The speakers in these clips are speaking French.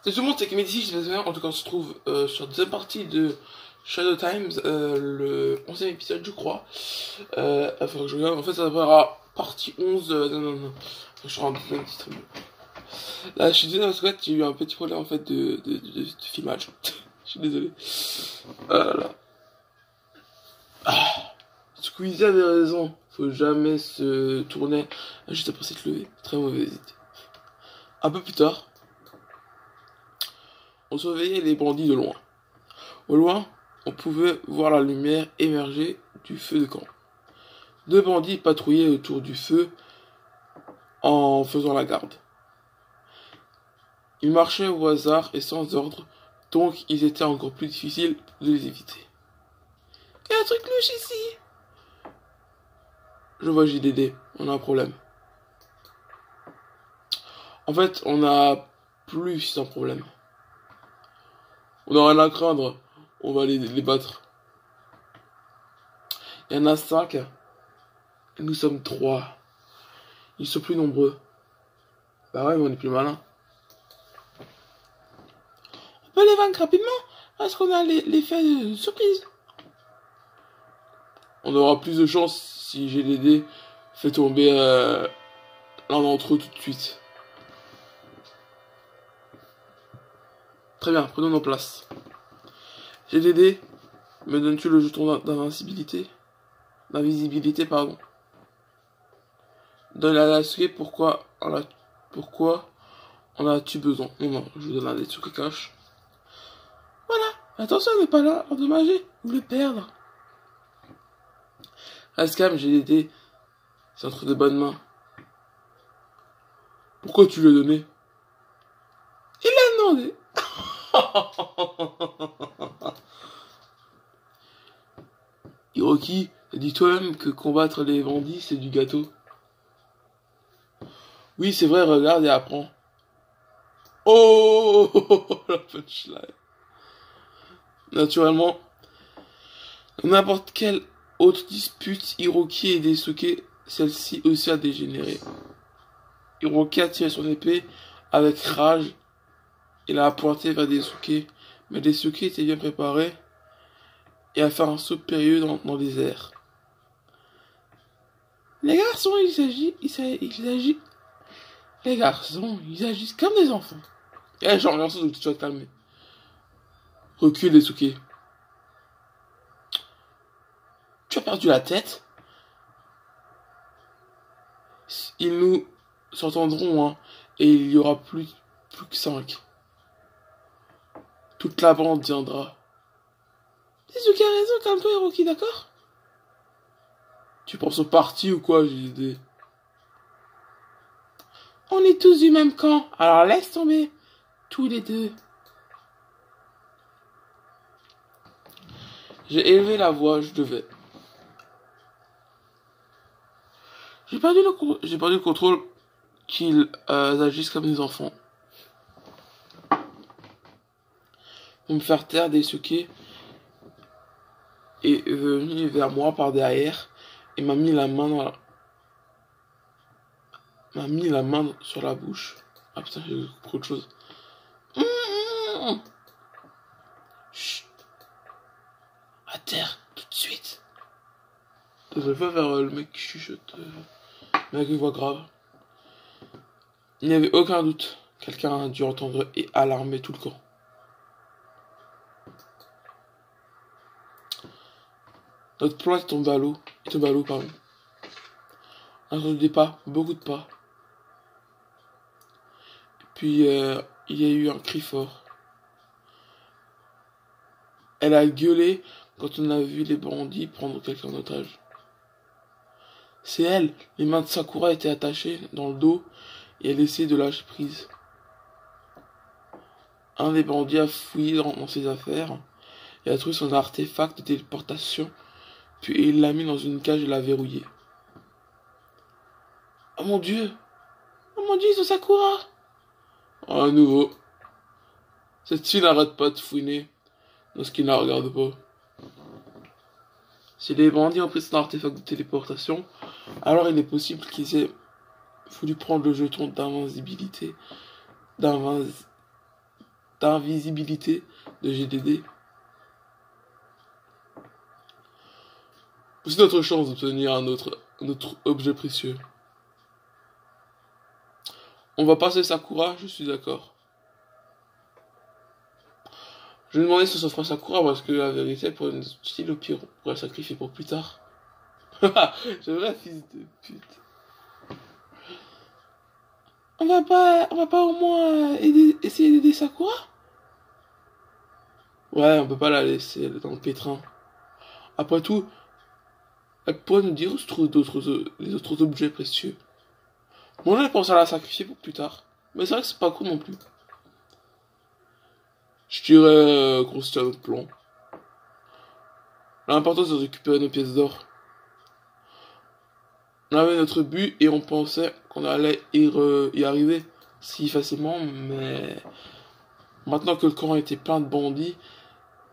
Ce que je montre, c'est que Médicis, je vais en tout cas, on se trouve sur la deuxième partie de Shadow Times, le 11e épisode, je crois. Enfin, je regarde, en fait, ça s'appellera partie 11. Non. Je suis en deuxième distribution. Là, je suis désolé, parce que j'ai eu un petit problème en fait de filmage. Je suis désolé. Là. Squeezie avait raison. Faut jamais se tourner juste après s'être levé. Très mauvaise idée. Un peu plus tard, on surveillait les bandits de loin. Au loin, on pouvait voir la lumière émerger du feu de camp. Deux bandits patrouillaient autour du feu en faisant la garde. Ils marchaient au hasard et sans ordre, donc il était encore plus difficile de les éviter. Il y a un truc louche ici. Je vois JDD, on a un problème. En fait, on a plus un problème. On n'a rien à craindre, on va les battre. Il y en a 5, et nous sommes 3. Ils sont plus nombreux. Bah ouais, mais on est plus malin. On peut les vaincre rapidement, parce qu'on a l'effet de surprise. On aura plus de chance si GDD fait tomber l'un d'entre eux tout de suite. Très bien, prenons nos places. GDD, me donnes-tu le jeton d'invincibilité? D'invisibilité, pardon. Donne à Yasuke pourquoi en as-tu besoin? Non, je vous donne un Detsuke cache. Voilà, attention, on n'est pas là, endommagé, ou le perdre. Reste calme, GDD, c'est entre de bonnes mains. Pourquoi tu l'as donné? Il l'a demandé. Hiroki, dis toi-même que combattre les bandits, c'est du gâteau. Oui, c'est vrai, regarde et apprends. Oh, la punchline. Naturellement, dans n'importe quelle autre dispute, Hiroki et Daisuke, celle-ci aussi a dégénéré. Hiroki a tiré son épée avec rage et l'a pointé vers Daisuke, mais Daisuke était bien préparé et a fait un saut périlleux dans les airs. Les garçons, ils agissent comme des enfants. Eh, genre, merci de te calmer. Recule, Daisuke. Tu as perdu la tête? Ils nous s'entendront, hein, et il y aura plus que 5. Toute la bande viendra. Daisuke a raison, calme-toi, Hiroki, d'accord? Tu penses au parti ou quoi, JD? On est tous du même camp, alors laisse tomber. Tous les deux. J'ai élevé la voix, je devais. J'ai perdu le contrôle qu'ils agissent comme des enfants. Pour me faire taire, Daisuke est venu vers moi par derrière et m'a mis la main sur la bouche. Ah putain, j'ai compris autre chose. Chut. À terre, tout de suite. Je vais pas vers le mec qui chuchote, mais avec une voix grave. Il n'y avait aucun doute. Quelqu'un a dû entendre et alarmer tout le camp. Notre plan est tombé à l'eau. Pardon. On a entendu des pas, beaucoup de pas. Puis il y a eu un cri fort. Elle a gueulé quand on a vu les bandits prendre quelqu'un en otage. C'est elle. Les mains de Sakura étaient attachées dans le dos et elle essayait de lâcher prise. Un des bandits a fouillé dans ses affaires et a trouvé son artefact de téléportation, puis il l'a mis dans une cage et l'a verrouillé. Oh mon dieu! Oh mon dieu, c'est Sakura! Oh, à nouveau. Cette fille n'arrête pas de fouiner dans ce qui ne la regarde pas. Si les bandits ont pris son artefact de téléportation, alors il est possible qu'ils aient voulu prendre le jeton d'invincibilité d'invisibilité de GDD. C'est notre chance d'obtenir un autre objet précieux. On va passer Sakura, je suis d'accord. Je vais demander si ça fera Sakura parce que la vérité, pour une style au pire, on pourrait la sacrifier pour plus tard. C'est vrai, fils de pute. On va pas au moins essayer d'aider Sakura? Ouais, on peut pas la laisser dans le pétrin. Après tout, elle pourrait nous dire où se trouvent les autres objets précieux. Moi, j'ai pensé à la sacrifier pour plus tard. Mais c'est vrai que c'est pas cool non plus. Je dirais qu'on se tient notre plan. L'important c'est de récupérer nos pièces d'or. On avait notre but et on pensait qu'on allait y arriver si facilement, mais maintenant que le camp était plein de bandits,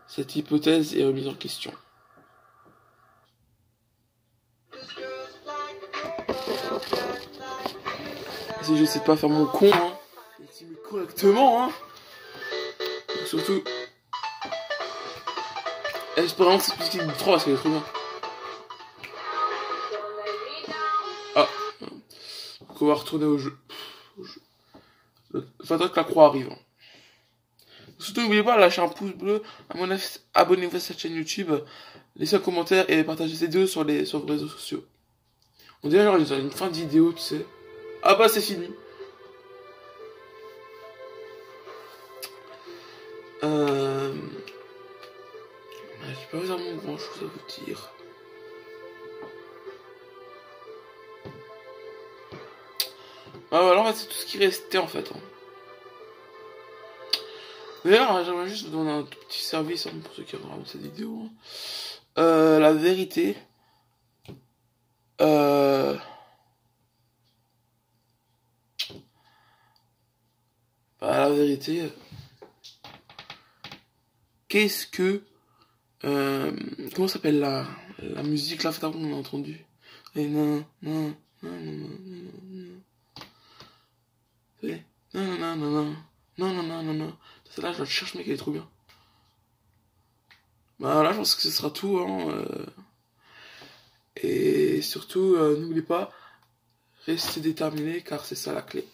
cette hypothèse est remise en question. Si je sais pas faire mon con, hein, je me correctement, hein. Et surtout, espérons que c'est plus qu'il 3 parce qu'elle est trop bien. Ah, donc on va retourner au jeu. Faudrait que la croix arrive. Surtout, n'oubliez pas de lâcher un pouce bleu, abonnez-vous à cette chaîne YouTube, laissez un commentaire et partagez ces vidéos sur vos réseaux sociaux. On dirait genre une fin de vidéo, tu sais. Ah bah c'est fini. J'ai pas vraiment grand chose à vous dire. Ah voilà, en fait, c'est tout ce qui restait en fait. Hein. D'ailleurs, j'aimerais juste vous donner un tout petit service hein, pour ceux qui regardent cette vidéo. Hein. La vérité. La vérité. Qu'est-ce que. Comment s'appelle la musique là, qu'on a entendu? Et non, non, non, non, non, non. Non, non, non, non, non. Non, non, non, non, non. Celle-là, je la cherche, mec, elle est trop bien. Bah là, je pense que ce sera tout. Hein, Et surtout, n'oubliez pas, restez déterminés, car c'est ça la clé.